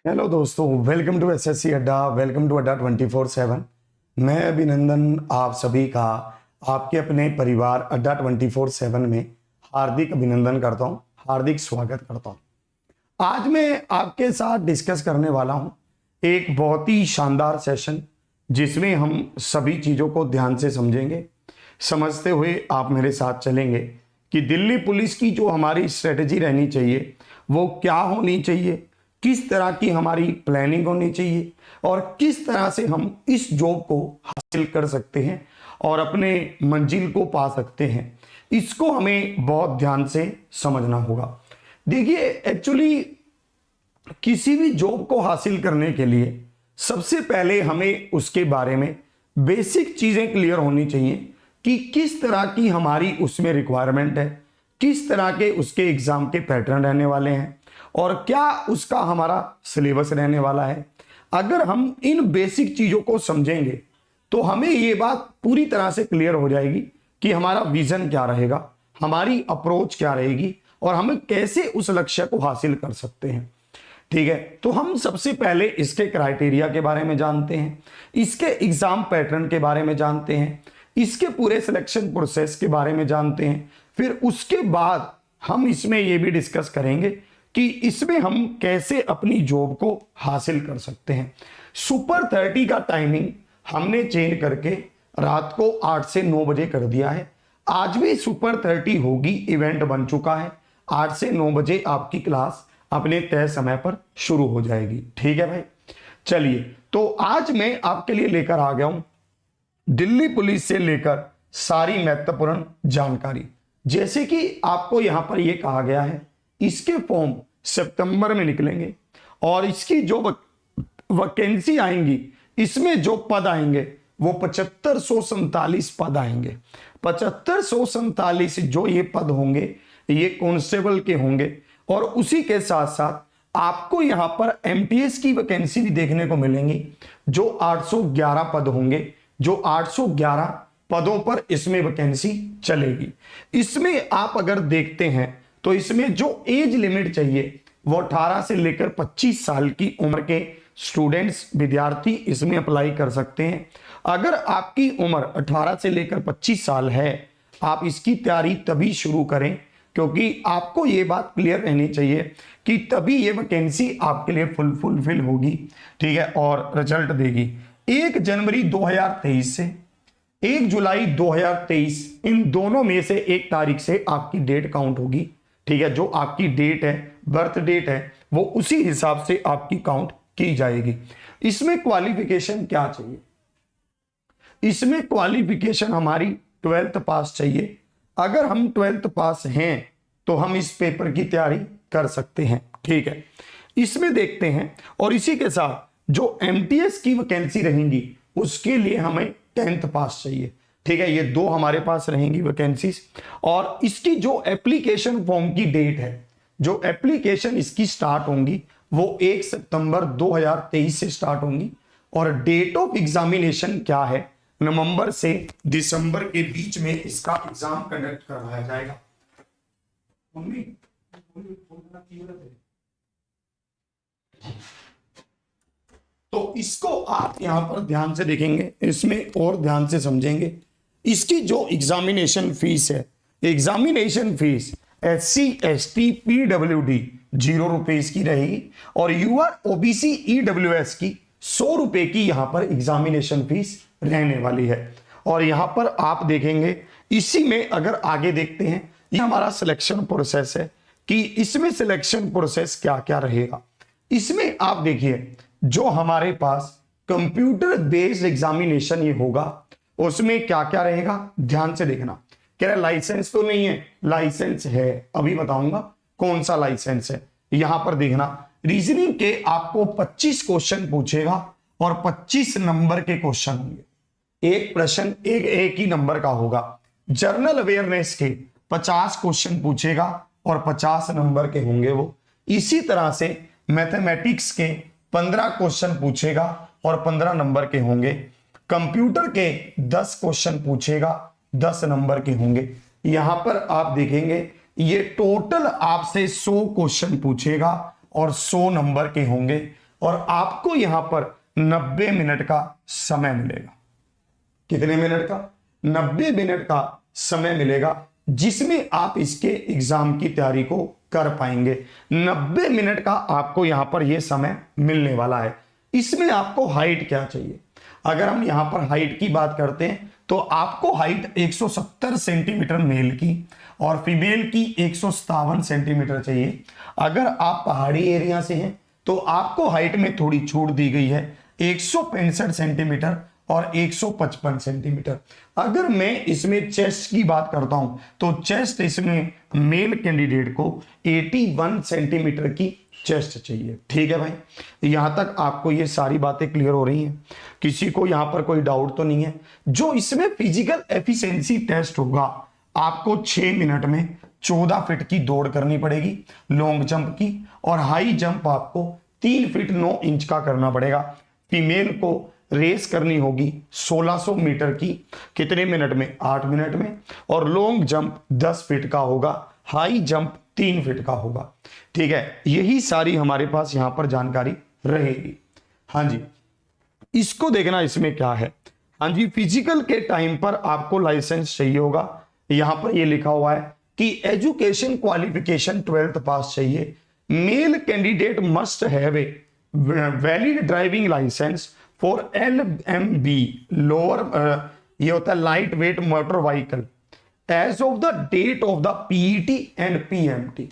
Hello दोस्तों, welcome to SSC अड्डा। Welcome to अड्डा 24/7। मैं अभिनंदन आप सभी का आपके अपने परिवार अड्डा 24/7 में हार्दिक अभिनंदन करता हूं, हार्दिक स्वागत करता हूं। आज मैं आपके साथ डिस्कस करने वाला हूं एक बहुत ही शानदार सेशन, जिसमें हम सभी चीज़ों को ध्यान से समझेंगे। समझते हुए आप मेरे साथ चलेंगे कि दिल्ली पुलिस की जो हमारी स्ट्रेटजी रहनी चाहिए वो क्या होनी चाहिए, किस तरह की हमारी प्लानिंग होनी चाहिए और किस तरह से हम इस जॉब को हासिल कर सकते हैं और अपने मंजिल को पा सकते हैं। इसको हमें बहुत ध्यान से समझना होगा। देखिए, एक्चुअली किसी भी जॉब को हासिल करने के लिए सबसे पहले हमें उसके बारे में बेसिक चीजें क्लियर होनी चाहिए कि किस तरह की हमारी उसमें रिक्वायरमेंट है, किस तरह के उसके एग्जाम के पैटर्न रहने वाले हैं और क्या उसका हमारा सिलेबस रहने वाला है। अगर हम इन बेसिक चीजों को समझेंगे तो हमें ये बात पूरी तरह से क्लियर हो जाएगी कि हमारा विजन क्या रहेगा, हमारी अप्रोच क्या रहेगी और हम कैसे उस लक्ष्य को हासिल कर सकते हैं। ठीक है, तो हम सबसे पहले इसके क्राइटेरिया के बारे में जानते हैं, इसके एग्जाम पैटर्न के बारे में जानते हैं, इसके पूरे सिलेक्शन प्रोसेस के बारे में जानते हैं। फिर उसके बाद हम इसमें यह भी डिस्कस करेंगे कि इसमें हम कैसे अपनी जॉब को हासिल कर सकते हैं। सुपर 30 का टाइमिंग हमने चेंज करके रात को 8 से 9 बजे कर दिया है। आज भी सुपर 30 होगी, इवेंट बन चुका है। 8 से 9 बजे आपकी क्लास अपने तय समय पर शुरू हो जाएगी। ठीक है भाई, चलिए, तो आज मैं आपके लिए लेकर आ गया हूं दिल्ली पुलिस से लेकर सारी महत्वपूर्ण जानकारी। जैसे कि आपको यहां पर यह कहा गया है, इसके फॉर्म सितंबर में निकलेंगे और इसकी जो वैकेंसी आएंगी, इसमें जो पद आएंगे वो 7547 पद आएंगे। 7547 जो ये पद होंगे ये कांस्टेबल के होंगे और उसी के साथ साथ आपको यहां पर एमटीएस की वैकेंसी भी देखने को मिलेंगी, जो 811 पद होंगे। जो 811 पदों पर इसमें वैकेंसी चलेगी। इसमें आप अगर देखते हैं तो इसमें जो एज लिमिट चाहिए वो 18 से लेकर 25 साल की उम्र के स्टूडेंट्स, विद्यार्थी इसमें अप्लाई कर सकते हैं। अगर आपकी उम्र 18 से लेकर 25 साल है, आप इसकी तैयारी तभी शुरू करें, क्योंकि आपको ये बात क्लियर रहनी चाहिए कि तभी ये वैकेंसी आपके लिए फुलफिल होगी। ठीक है, और रिजल्ट देगी 1 जनवरी 2023 से 1 जुलाई 2023, इन दोनों में से एक तारीख से आपकी डेट काउंट होगी। ठीक है, जो आपकी डेट है, बर्थ डेट है, वो उसी हिसाब से आपकी काउंट की जाएगी। इसमें क्वालिफिकेशन क्या चाहिए? इसमें क्वालिफिकेशन हमारी 12th पास चाहिए। अगर हम 12th पास हैं तो हम इस पेपर की तैयारी कर सकते हैं। ठीक है, इसमें देखते हैं। और इसी के साथ जो एमटीएस की वैकेंसी रहेंगी उसके लिए हमें 10th पास चाहिए। ठीक है, ये दो हमारे पास रहेंगी वैकेंसीज। और इसकी जो एप्लीकेशन फॉर्म की डेट है, जो एप्लीकेशन इसकी स्टार्ट होंगी वो 1 सितंबर 2023 से स्टार्ट होंगी। और डेट ऑफ एग्जामिनेशन क्या है? नवंबर से दिसंबर के बीच में इसका एग्जाम कंडक्ट करवाया जाएगा। तो इसको आप यहां पर ध्यान से देखेंगे, इसमें और ध्यान से समझेंगे। इसकी जो एग्जामिनेशन फीस है, examination fees SC ST PWD 0 रुपए की रहेगी और UR OBC EWS की 100 रुपए की यहां पर एग्जामिनेशन फीस रहने वाली है। और यहां पर आप देखेंगे, इसी में अगर आगे देखते हैं, ये हमारा सिलेक्शन प्रोसेस है कि इसमें सिलेक्शन प्रोसेस क्या क्या रहेगा। इसमें आप देखिए, जो हमारे पास कंप्यूटर बेस्ड एग्जामिनेशन ये होगा, उसमें क्या क्या रहेगा ध्यान से देखना। कह रहे लाइसेंस तो नहीं है, लाइसेंस है, अभी बताऊंगा कौन सा लाइसेंस है। यहां पर देखना, रीजनिंग के आपको 25 क्वेश्चन पूछेगा और 25 नंबर के क्वेश्चन होंगे। एक प्रश्न एक ही नंबर का होगा। जर्नल अवेयरनेस के 50 क्वेश्चन पूछेगा और 50 नंबर के होंगे वो। इसी तरह से मैथमेटिक्स के 15 क्वेश्चन पूछेगा और 15 नंबर के होंगे। कंप्यूटर के 10 क्वेश्चन पूछेगा, 10 नंबर के होंगे। यहां पर आप देखेंगे ये टोटल आपसे 100 क्वेश्चन पूछेगा और 100 नंबर के होंगे। और आपको यहां पर 90 मिनट का समय मिलेगा। कितने मिनट का? 90 मिनट का समय मिलेगा, जिसमें आप इसके एग्जाम की तैयारी को कर पाएंगे। 90 मिनट का आपको यहां पर यह समय मिलने वाला है। इसमें आपको हाइट क्या चाहिए? अगर हम यहां पर हाइट की बात करते हैं तो आपको हाइट 170 सेंटीमीटर मेल की और फीमेल की 157 सेंटीमीटर चाहिए। अगर आप पहाड़ी एरिया से हैं तो आपको हाइट में थोड़ी छूट दी गई है, 165 सेंटीमीटर और 155 सेंटीमीटर। अगर मैं इसमें चेस्ट की बात करता हूं तो चेस्ट इसमें मेल कैंडिडेट को 81 सेंटीमीटर की चेस्ट चाहिए। ठीक है भाई, यहां तक आपको ये सारी बातें क्लियर हो रही हैं? किसी को यहां पर कोई डाउट तो नहीं है? जो इसमें फिजिकल एफिशिएंसी टेस्ट होगा, आपको 6 मिनट में 14 फीट की दौड़ करनी पड़ेगी लॉन्ग जंप की, और हाई जंप आपको 3 फीट 9 इंच का करना पड़ेगा। फीमेल को रेस करनी होगी 1600 मीटर की, कितने मिनट में? 8 मिनट में, और लॉन्ग जंप 10 फीट का होगा, हाई जंप 3 फीट का होगा। ठीक है, यही सारी हमारे पास यहां पर जानकारी रहेगी। हाँ जी, इसको देखना इसमें क्या है। हाँ जी, फिजिकल के टाइम पर आपको लाइसेंस चाहिए होगा। यहां पर ये लिखा हुआ है कि एजुकेशन क्वालिफिकेशन 12th पास चाहिए। Male candidate must have a valid driving licence for LMB lower, ये होता है light weight motor vehicle, age of the date of the PET and PMT।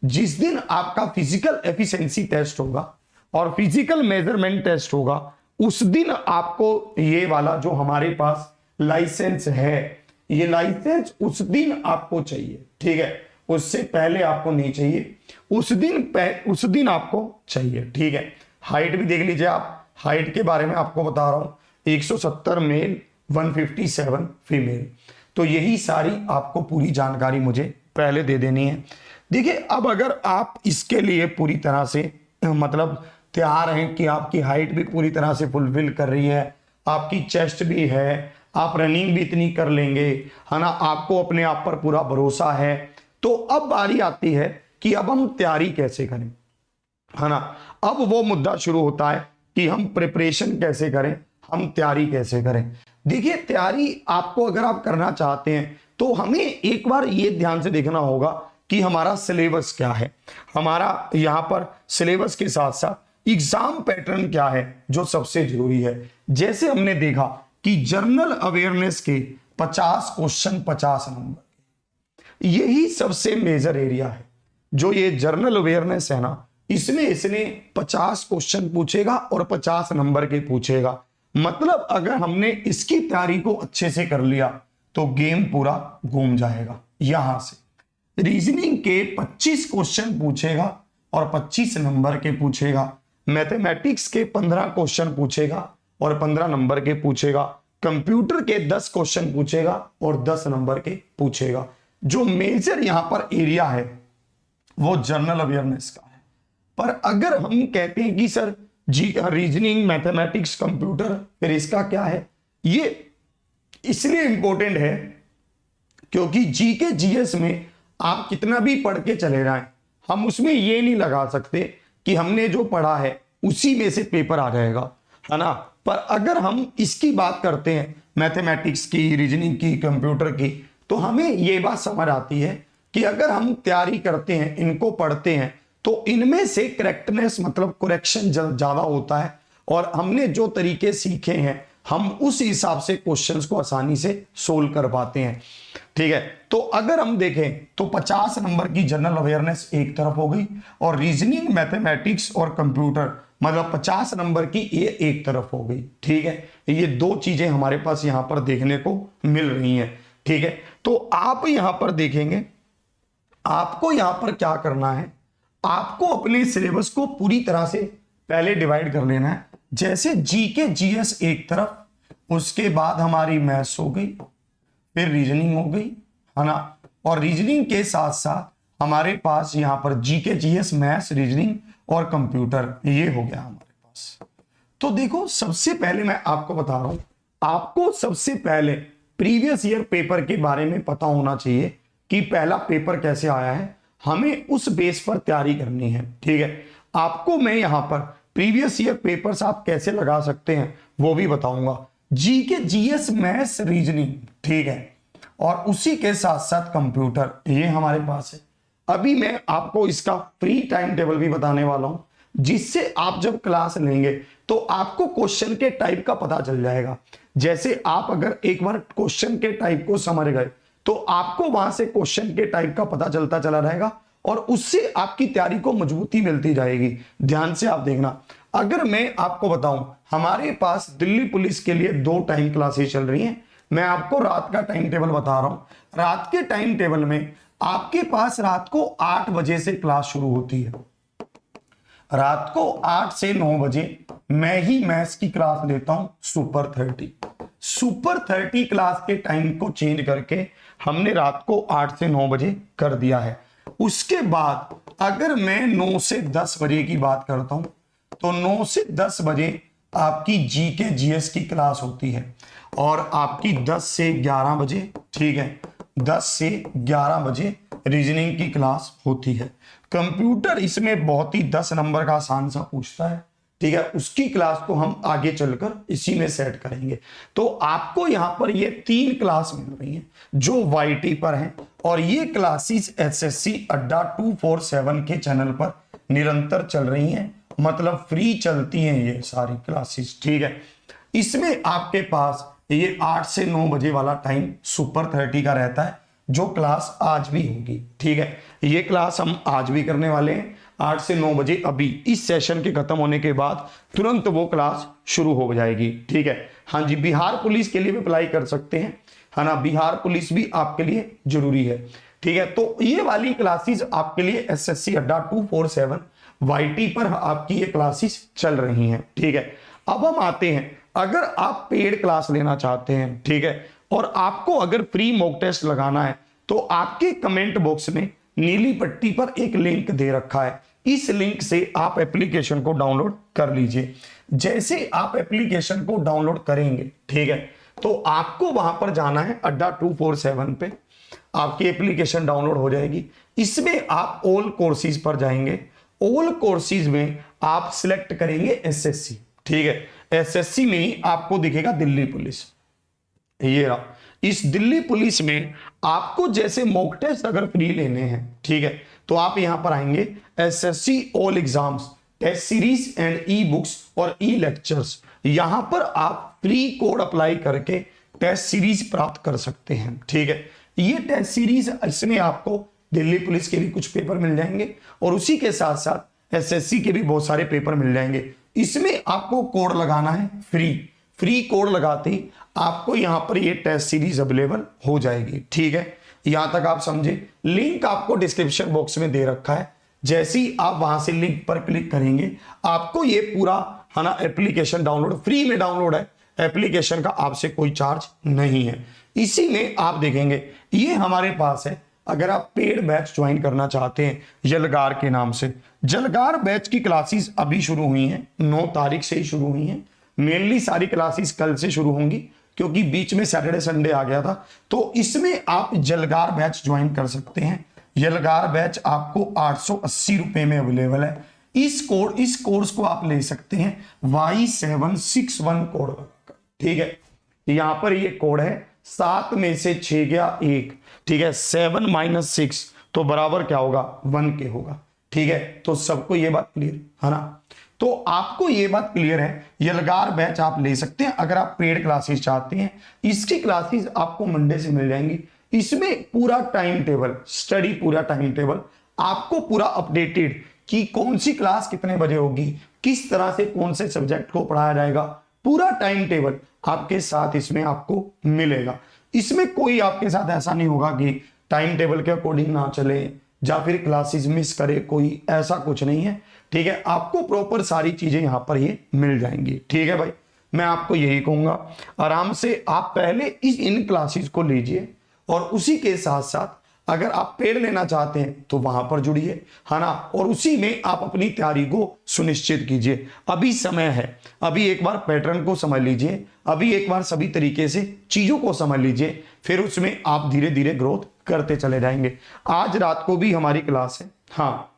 जिस दिन आपका फिजिकल एफिशिएंसी टेस्ट होगा और physical measurement test होगा, उस दिन आपको ये वाला जो हमारे पास लाइसेंस है, ये लाइसेंस उस दिन आपको चाहिए। ठीक है, उससे पहले आपको नहीं चाहिए, उस दिन आपको चाहिए। ठीक है, हाइट भी देख लीजिए आप, हाइट के बारे में आपको बता रहा हूं, 170 मेल, 157 फीमेल। तो यही सारी आपको पूरी जानकारी मुझे पहले दे देनी है। देखिए, अब अगर आप इसके लिए पूरी तरह से मतलब तैयार हैं कि आपकी हाइट भी पूरी तरह से फुलफिल कर रही है, आपकी चेस्ट भी है, आप रनिंग भी इतनी कर लेंगे, है ना, आपको अपने आप पर पूरा भरोसा है, तो अब बारी आती है कि अब हम तैयारी कैसे करें, है ना। अब वो मुद्दा शुरू होता है कि हम प्रिपरेशन कैसे करें, हम तैयारी कैसे करें। देखिए, तैयारी आपको अगर आप करना चाहते हैं तो हमें एक बार ये ध्यान से देखना होगा कि हमारा सिलेबस क्या है। हमारा यहां पर सिलेबस के साथ साथ एग्जाम पैटर्न क्या है जो सबसे जरूरी है। जैसे हमने देखा कि जनरल अवेयरनेस के 50 क्वेश्चन 50 नंबर, यही सबसे मेजर एरिया है। जो ये जनरल अवेयरनेस है ना, इसमें इसने 50 क्वेश्चन पूछेगा और 50 नंबर के पूछेगा। मतलब अगर हमने इसकी तैयारी को अच्छे से कर लिया तो गेम पूरा घूम जाएगा। यहां से रीजनिंग के 25 क्वेश्चन पूछेगा और 25 नंबर के पूछेगा। मैथमेटिक्स के 15 क्वेश्चन पूछेगा और 15 नंबर के पूछेगा। कंप्यूटर के 10 क्वेश्चन पूछेगा और 10 नंबर के पूछेगा। जो मेजर यहां पर एरिया है वो जनरल अवेयरनेस का है। पर अगर हम कहते हैं कि सर जी रीजनिंग, मैथमेटिक्स, कंप्यूटर, फिर इसका क्या है, ये इसलिए इंपॉर्टेंट है क्योंकि जीके जीएस में आप कितना भी पढ़ के चले जाएं, हम उसमें ये नहीं लगा सकते कि हमने जो पढ़ा है उसी में से पेपर आ जाएगा, है ना। पर अगर हम इसकी बात करते हैं मैथमेटिक्स की, रीजनिंग की, कंप्यूटर की, तो हमें ये बात समझ आती है कि अगर हम तैयारी करते हैं, इनको पढ़ते हैं, तो इनमें से करेक्टनेस मतलब करेक्शन ज्यादा होता है और हमने जो तरीके सीखे हैं हम उस हिसाब से क्वेश्चंस को आसानी से सोल्व कर पाते हैं। ठीक है, तो अगर हम देखें तो 50 नंबर की जनरल अवेयरनेस एक तरफ हो गई और रीजनिंग, मैथमेटिक्स और कंप्यूटर मतलब 50 नंबर की ये एक तरफ हो गई। ठीक है, ये दो चीजें हमारे पास यहां पर देखने को मिल रही हैं। ठीक है, तो आप यहां पर देखेंगे, आपको यहां पर क्या करना है, आपको अपने सिलेबस को पूरी तरह से पहले डिवाइड कर लेना है। जैसे जीके जीएस एक तरफ, उसके बाद हमारी मैथ्स हो गई, फिर रीजनिंग हो गई, है ना, और रीजनिंग के साथ साथ हमारे पास यहां पर जीके जीएस, मैथ्स, रीजनिंग और कंप्यूटर, ये हो गया हमारे पास। तो देखो, सबसे पहले मैं आपको बता रहा हूं, आपको सबसे पहले प्रीवियस ईयर पेपर के बारे में पता होना चाहिए कि पहला पेपर कैसे आया है, हमें उस बेस पर तैयारी करनी है। ठीक है, आपको मैं यहां पर प्रीवियस ईयर पेपर्स आप कैसे लगा सकते हैं वो भी बताऊंगा। जीके, जीएस, मैथ्स, रीजनिंग, ठीक है, और उसी के साथ साथ कंप्यूटर, ये हमारे पास है। अभी मैं आपको इसका फ्री टाइम टेबल भी बताने वाला हूं, जिससे आप जब क्लास लेंगे तो आपको क्वेश्चन के टाइप का पता चल जाएगा। जैसे आप अगर एक बार क्वेश्चन के टाइप को समझ गए तो आपको वहां से क्वेश्चन के टाइप का पता चलता चला रहेगा और उससे आपकी तैयारी को मजबूती मिलती जाएगी। ध्यान से आप देखना, अगर मैं आपको बताऊं, हमारे पास दिल्ली पुलिस के लिए 2 टाइम क्लासेस चल रही हैं। मैं आपको रात का टाइम टेबल बता रहा हूं। रात के टाइम टेबल में आपके पास रात को 8 बजे से क्लास शुरू होती है। रात को 8 से 9 बजे मैं ही मैथ्स की क्लास लेता हूं, सुपर 30। सुपर 30 क्लास के टाइम को चेंज करके हमने रात को 8 से 9 बजे कर दिया है। उसके बाद अगर मैं 9 से 10 बजे की बात करता हूं तो 9 से 10 बजे आपकी जीके जीएस की क्लास होती है और आपकी 10 से 11 बजे, ठीक है, 10 से 11 बजे रीजनिंग की क्लास होती है। कंप्यूटर इसमें बहुत ही 10 नंबर का आसान सा पूछता है, ठीक है, उसकी क्लास को हम आगे चलकर इसी में सेट करेंगे। तो आपको यहां पर ये 3 क्लास मिल रही हैं जो वाईटी पर हैं और ये क्लासेस एसएससी अड्डा 247 के चैनल पर निरंतर चल रही हैं, मतलब फ्री चलती हैं ये सारी क्लासेस, ठीक है। इसमें आपके पास ये 8 से 9 बजे वाला टाइम सुपर 30 का रहता है, जो क्लास आज भी होगी, ठीक है। ये क्लास हम आज भी करने वाले हैं 8 से 9 बजे। अभी इस सेशन के खत्म होने के बाद तुरंत वो क्लास शुरू हो जाएगी, ठीक है। हाँ जी, बिहार पुलिस के लिए भी अप्लाई कर सकते हैं, है ना, बिहार पुलिस भी आपके लिए जरूरी है, ठीक है। तो ये वाली क्लासेस आपके लिए एसएससी अड्डा 247 वाईटी पर आपकी ये क्लासेस चल रही हैं, ठीक है। अब हम आते हैं, अगर आप पेड क्लास लेना चाहते हैं, ठीक है, और आपको अगर फ्री मॉक टेस्ट लगाना है तो आपके कमेंट बॉक्स में नीली पट्टी पर एक लिंक दे रखा है। इस लिंक से आप एप्लीकेशन को डाउनलोड कर लीजिए। जैसे आप एप्लीकेशन को डाउनलोड करेंगे, ठीक है, तो आपको वहां पर जाना है अड्डा 247 पे, आपकी एप्लीकेशन डाउनलोड हो जाएगी। इसमें आप ऑल कोर्सेज पर जाएंगे। ऑल कोर्सेज में आप सिलेक्ट करेंगे एसएससी, ठीक है। एसएससी में ही आपको दिखेगा दिल्ली पुलिस, ये रहा। इस दिल्ली पुलिस में आपको जैसे मॉक टेस्ट अगर फ्री लेने हैं, ठीक है, तो आप यहां पर आएंगे SSC all exams test series and e books और ई लेक्चर्स। यहां पर आप फ्री कोड अप्लाई करके टेस्ट सीरीज प्राप्त कर सकते हैं, ठीक है। ये टेस्ट सीरीज, इसमें आपको दिल्ली पुलिस के भी कुछ पेपर मिल जाएंगे और उसी के साथ साथ एसएससी के भी बहुत सारे पेपर मिल जाएंगे। इसमें आपको कोड लगाना है फ्री कोड लगाते ही आपको यहां पर ये टेस्ट सीरीज अवेलेबल हो जाएगी, ठीक है। यहां तक आप समझे। लिंक आपको डिस्क्रिप्शन बॉक्स में दे रखा है। जैसे ही आप वहां से लिंक पर क्लिक करेंगे आपको ये पूरा, है ना, एप्लीकेशन डाउनलोड फ्री में डाउनलोड है। एप्लीकेशन का आपसे कोई चार्ज नहीं है। इसी में आप देखेंगे ये हमारे पास है। अगर आप पेड बैच ज्वाइन करना चाहते हैं जलगार के नाम से, जलगार बैच की क्लासेस अभी शुरू हुई हैं, 9 तारीख से ही शुरू हुई हैं। मेनली सारी क्लासेस कल से शुरू होंगी क्योंकि बीच में सैटरडे संडे आ गया था। तो इसमें आप जलगार बैच ज्वाइन कर सकते हैं। जलगार बैच आपको 880 रुपए में अवेलेबल है। इस कोर्स को आप ले सकते हैं Y761 कोड लगाकर, ठीक है। यहां पर ये कोड है 7 में से 6 गया 1, ठीक है। 7 - 6 तो बराबर क्या होगा, 1 के होगा, ठीक है। तो सबको ये बात क्लियर है ना। तो आपको ये बात क्लियर है, यलगार बैच आप ले सकते हैं अगर आप पेड क्लासेस चाहते हैं। इसकी क्लासेस आपको मंडे से मिल जाएंगी। इसमें पूरा टाइम टेबल, स्टडी पूरा टाइम टेबल आपको पूरा अपडेटेड कि कौन सी क्लास कितने बजे होगी, किस तरह से कौन से सब्जेक्ट को पढ़ाया जाएगा, पूरा टाइम टेबल आपके साथ इसमें आपको मिलेगा। इसमें कोई आपके साथ ऐसा नहीं होगा कि टाइम टेबल के अकॉर्डिंग ना चले या फिर क्लासेस मिस करे, कोई ऐसा कुछ नहीं है, ठीक है। आपको प्रॉपर सारी चीजें यहां पर ये मिल जाएंगी, ठीक है भाई। मैं आपको यही कहूंगा, आराम से आप पहले इन क्लासेस को लीजिए और उसी के साथ साथ अगर आप पेड लेना चाहते हैं तो वहां पर जुड़िए, है ना, और उसी में आप अपनी तैयारी को सुनिश्चित कीजिए। अभी समय है, अभी एक बार पैटर्न को समझ लीजिए, अभी एक बार सभी तरीके से चीजों को समझ लीजिए, फिर उसमें आप धीरे धीरे ग्रोथ करते चले जाएंगे। आज रात को भी हमारी क्लास है, हाँ,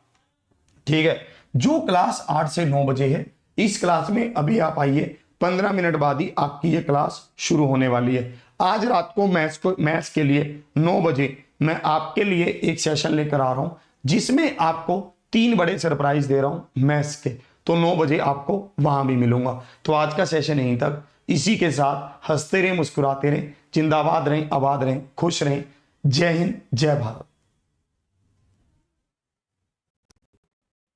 ठीक है। जो क्लास 8 से 9 बजे है इस क्लास में अभी आप आइए, 15 मिनट बाद ही आपकी ये क्लास शुरू होने वाली है। आज रात को मैथ्स के लिए 9 बजे मैं आपके लिए एक सेशन लेकर आ रहा हूं, जिसमें आपको 3 बड़े सरप्राइज दे रहा हूं मैथ्स के। तो 9 बजे आपको वहां भी मिलूंगा। तो आज का सेशन यहीं तक। इसी के साथ हंसते रहें, मुस्कुराते रहें, जिंदाबाद रहें, आबाद रहें, खुश रहें। जय हिंद, जय भारत।